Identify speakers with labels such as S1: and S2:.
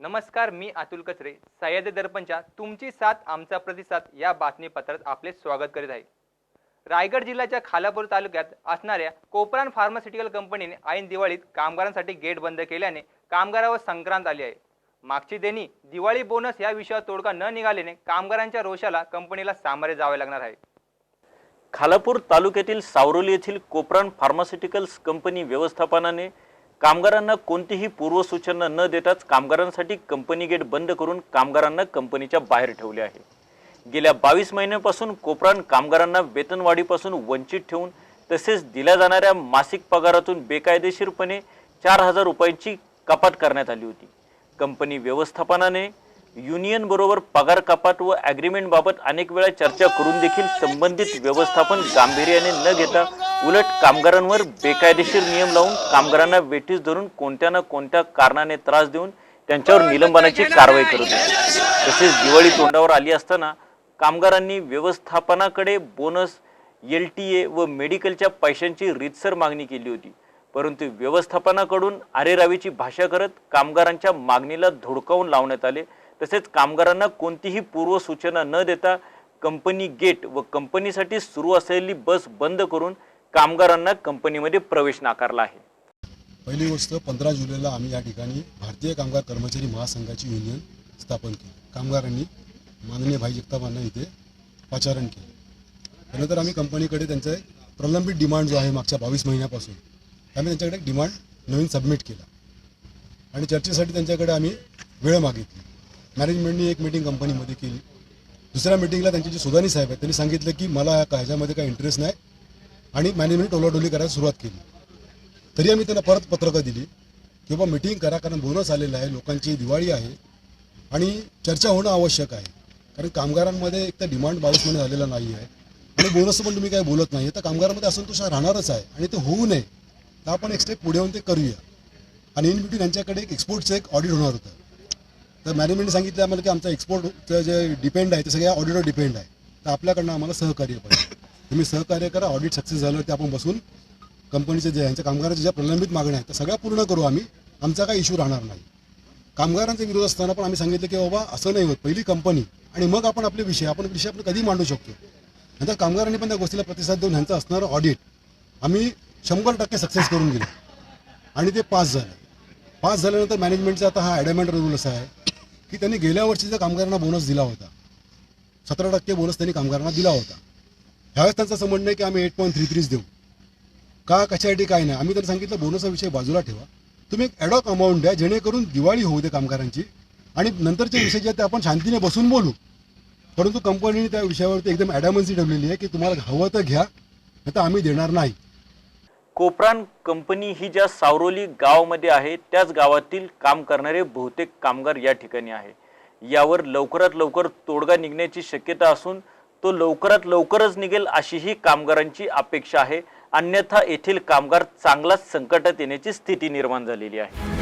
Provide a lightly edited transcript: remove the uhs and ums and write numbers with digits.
S1: नमस्कार, मी अतुल कचरे. सह्याद्री दर्पणच्या तुमची साथ आमचा प्रतिसाद या बातमीपत्रात आपले स्वागत करीत आहे. रायगड जिल्ह्याच्या खालापूर तालुक्यात असणाऱ्या कोपरान फार्मास्युटिकल कंपनीने ऐन दिवाळीत कामगारांसाठी गेट बंद केल्याने कामगारावर संक्रांत आली आहे. मागची देणी दिवाळी बोनस या विषयावर तोडगा न निघाल्याने कामगारांच्या रोषाला कंपनीला सामोरे जावे लागणार आहे.
S2: खालापूर तालुक्यातील सावरोली येथील कोपरान फार्मास्युटिकल्स कंपनी व्यवस्थापनाने कामगारांना कोणतीही पूर्वसूचना न देताच कामगारांसाठी कंपनी गेट बंद करून कामगारांना कंपनीच्या बाहेर ठेवले आहे. गेल्या 22 महिन्यांपासून कोपरान कामगारांना वेतनवाढीपासून वंचित ठेवून तसेच दिल्या जाणाऱ्या मासिक पगारातून बेकायदेशीरपणे 4,000 रुपयांची कपात करण्यात आली होती. कंपनी व्यवस्थापनाने युनियन बरोबर पगार कपात व ॲग्रीमेंट बाबत अनेक वेळा चर्चा करून देखील संबंधित व्यवस्थापन गांभीर्याने न घेता उलट कामगारांवर बेकायदेशीर नियम लावून कामगारांना वेठीस धरून कोणत्या ना कोणत्या कारणाने त्रास देऊन त्यांच्यावर निलंबनाची कारवाई करत होते. तसेच दिवाळी तोंडावर आली असताना कामगारांनी व्यवस्थापनाकडे बोनस, LTA व मेडिकलच्या पैशांची रीतसर मागणी केली होती. परंतु व्यवस्थापनाकडून अरेरावीची भाषा करत कामगारांच्या मागणीला धुडकावून लावण्यात आले. तसेच कामगारांना कोणतीही पूर्वसूचना न देता कंपनी गेट व कंपनीसाठी सुरू असलेली बस बंद करून कामगारांना कंपनीमध्ये प्रवेश नाकारला आहे.
S3: पहिली गोष्ट 15 जुलैला आम्ही या ठिकाणी भारतीय कामगार कर्मचारी महासंघाची युनियन स्थापन केली. कामगारांनी माननीय भाई जगतापांना इथे पाचारण केलं. त्यानंतर आम्ही कंपनीकडे त्यांचा प्रलंबित डिमांड जो आहे मागच्या 22 महिन्यापासून आम्ही त्यांच्याकडे डिमांड नवीन सबमिट केला आणि चर्चेसाठी त्यांच्याकडे आम्ही वेळ मागितली. मॅनेजमेंटनी एक मीटिंग कंपनीमध्ये केली. दुसऱ्या मीटिंगला त्यांचे जे सुदानी साहेब आहेत त्यांनी सांगितलं की मला ह्याच्यामध्ये काही इंटरेस्ट नाही आणि मॅनेजमेंट टोलाटोली करायला सुरुवात केली. तरी आम्ही त्यांना परत पत्रकं दिली की बाबा मीटिंग करा, कारण बोनस आलेला आहे, लोकांची दिवाळी आहे आणि चर्चा होणं आवश्यक आहे. कारण कामगारांमध्ये एक तर डिमांड 22 महिने झालेला नाही आहे आणि बोनसचं पण तुम्ही काय बोलत नाही, तर कामगारांमध्ये असंतोष राहणारच आहे आणि ते होऊ नये तर आपण एक स्टेप पुढे येऊन ते करूया. आणि इन बिटवीन यांच्याकडे एक एक्सपोर्टचं एक ऑडिट होणार होतं. तर मॅनेजमेंटने सांगितलं आम्हाला की आमचा एक्सपोर्टचं जे डिपेंड आहे ते सगळ्या ऑडिटवर डिपेंड आहे, तर आपल्याकडनं आम्हाला सहकार्य पाहिजे. तुम्ही सहकार्य करा. ऑडिट सक्सेस झालं ते आपण बसून कंपनीचे जे यांच्या कामगारांच्या ज्या प्रलंबित मागण्या आहेत त्या सगळ्या पूर्ण करू आम्ही. आमचा काही इश्यू राहणार नाही. कामगारांचा विरोध असताना पण आम्ही सांगितलं की बाबा असं नाही होत, पहिली कंपनी आणि मग आपण आपले विषय आपण कधी मांडू शकतो. नंतर कामगारांनी पण त्या गोष्टीला प्रतिसाद देऊन ह्यांचं असणारं ऑडिट आम्ही 100% सक्सेस करून गेलो आणि ते पास झालं. पास झाल्यानंतर मॅनेजमेंटचा आता हा ॲडॅमेंट रूल असा आहे की त्यांनी गेल्या वर्षीचा कामगारांना बोनस दिला होता. 17% बोनस त्यांनी कामगारांना दिला होता. ह्यावेळेस त्यांचं असं म्हणणं आहे की आम्ही 8.33 देऊ का, कशासाठी काय नाही. आम्ही त्यांना सांगितलं बोनसचा विषय बाजूला ठेवा, तुम्ही एक ॲडॉक अमाऊंट द्या जेणेकरून दिवाळी होऊ दे कामगारांची आणि नंतरचे विषय जे ते आपण शांतीने बसून बोलू. परंतु कंपनीने त्या विषयावरती एकदम ॲडॅमन्सी ठेवलेली आहे की तुम्हाला हवं तर घ्या, नाही तर आम्ही देणार नाही.
S2: कोपरान कंपनी ही ज्या सावरोली गावामध्ये आहे त्याच गावातील काम करणारे बहुतेक कामगार या ठिकाणी आहे. यावर लवकरात लवकर तोडगा निघण्याची शक्यता असून तो लवकरात लवकरच निघेल अशीही कामगारांची अपेक्षा आहे. अन्यथा येथील कामगार चांगलाच संकटात येण्याची स्थिती निर्माण झालेली आहे.